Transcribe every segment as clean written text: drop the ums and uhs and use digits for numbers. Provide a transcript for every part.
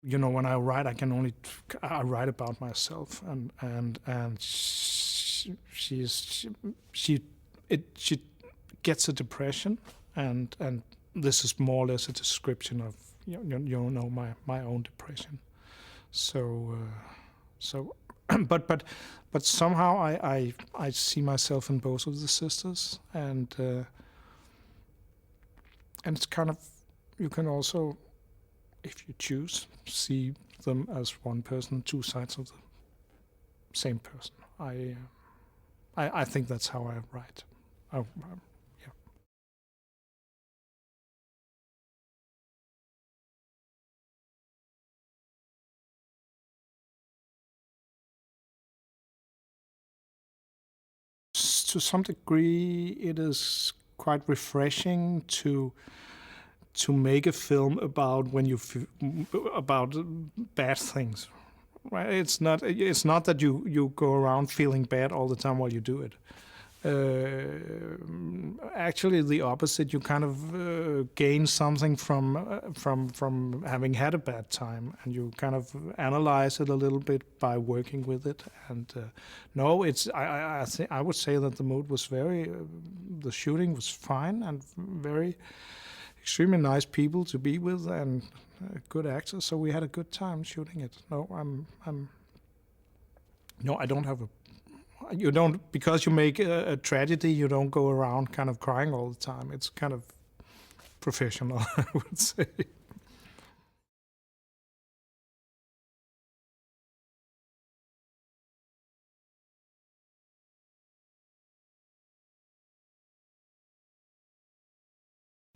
When I write, I write about myself, and she gets a depression, and this is more or less a description of my own depression. So so, but somehow I see myself in both of the sisters, and it's kind of, you can also, if you choose, see them as one person, two sides of the same person. I think that's how I write. Yeah. To some degree, it is quite refreshing to make a film about about bad things. Right? It's not that you go around feeling bad all the time while you do it. Actually, the opposite. You kind of gain something from having had a bad time, and you kind of analyze it a little bit by working with it. And no, it's I would say that the mood was the shooting was fine and very extremely nice people to be with, and good actors. So we had a good time shooting it. No, no, I don't have a. You don't, because you make a tragedy. You don't go around kind of crying all the time. It's kind of professional, I would say.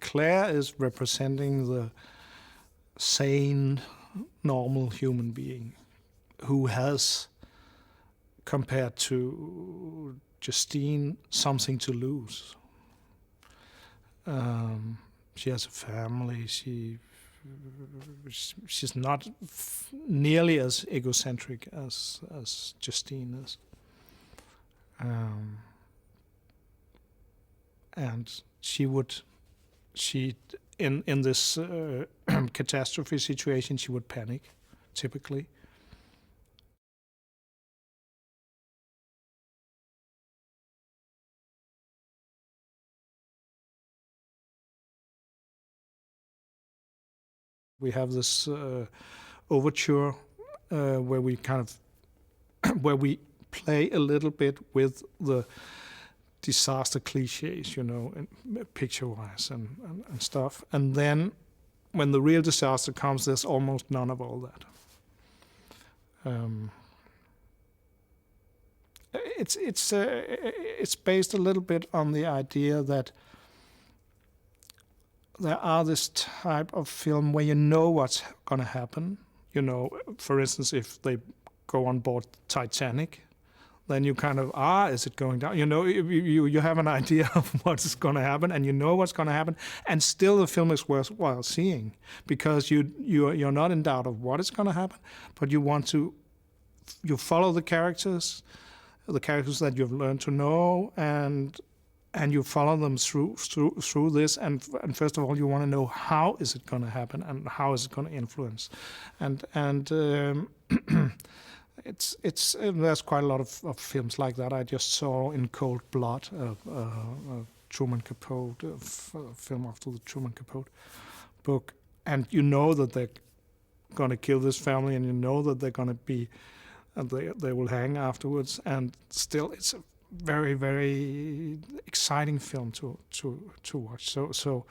Claire is representing the sane, normal human being who has, compared to Justine, something to lose. She has a family. She's not nearly as egocentric as Justine is, and she in this catastrophe situation, she would panic, typically. We have this overture where we kind of where we play a little bit with the disaster cliches, picture-wise and stuff. And then when the real disaster comes, there's almost none of all that. It's based a little bit on the idea that there are this type of film where you know what's going to happen. For instance, if they go on board Titanic, then you kind of, is it going down? You have an idea of what's going to happen, and you know what's going to happen, and still the film is worthwhile seeing, because you're not in doubt of what is going to happen, but you follow the characters that you've learned to know, and you follow them through this, and first of all, you want to know how is it going to happen and how is it going to influence, and it's there's quite a lot of films like that. I just saw In Cold Blood, Truman Capote, a film after the Truman Capote book, and you know that they're going to kill this family, and you know that they're going to be, and they will hang afterwards, and still it's a very, very exciting film to watch. So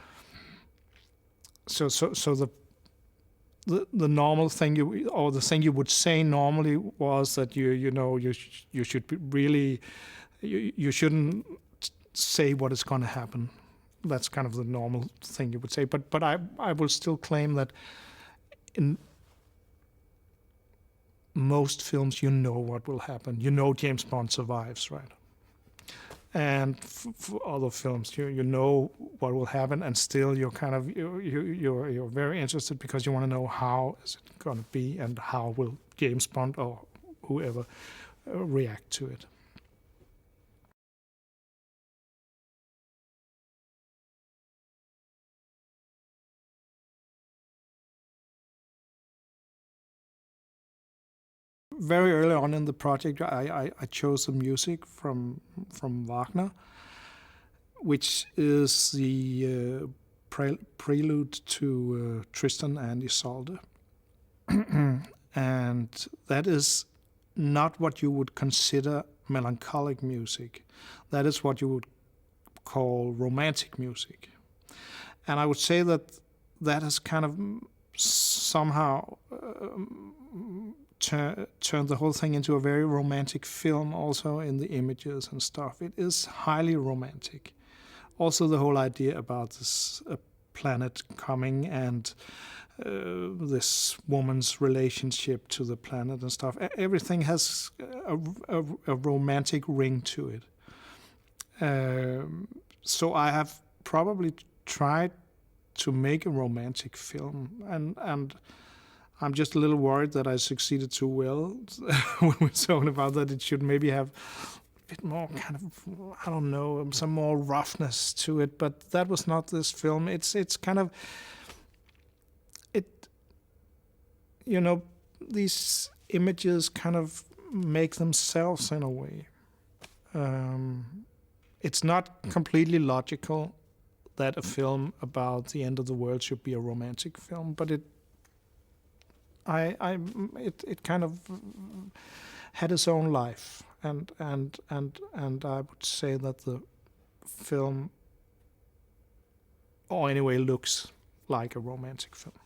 the normal thing the thing you would say normally was that you should be really, you shouldn't say what is going to happen. That's kind of the normal thing you would say. But I will still claim that in most films you know what will happen. James Bond survives, right? And for other films, you know what will happen, and still you're kind of you're very interested, because you want to know how is it going to be, and how will James Bond or whoever react to it. very early on in the project, I chose the music from Wagner, which is the prelude to Tristan and Isolde. And that is not what you would consider melancholic music. That is what you would call romantic music. And I would say that has kind of somehow turned the whole thing into a very romantic film also in the images and stuff. It is highly romantic. Also the whole idea about this planet coming and this woman's relationship to the planet and stuff. Everything has a romantic ring to it. So I have probably tried to make a romantic film, and I'm just a little worried that I succeeded too well when we're talking about that. It should maybe have a bit more kind of, I don't know, some more roughness to it, but that was not this film. It's kind of, you know, these images kind of make themselves in a way. It's not completely logical that a film about the end of the world should be a romantic film, but it kind of had its own life, and I would say that the film, or anyway, looks like a romantic film.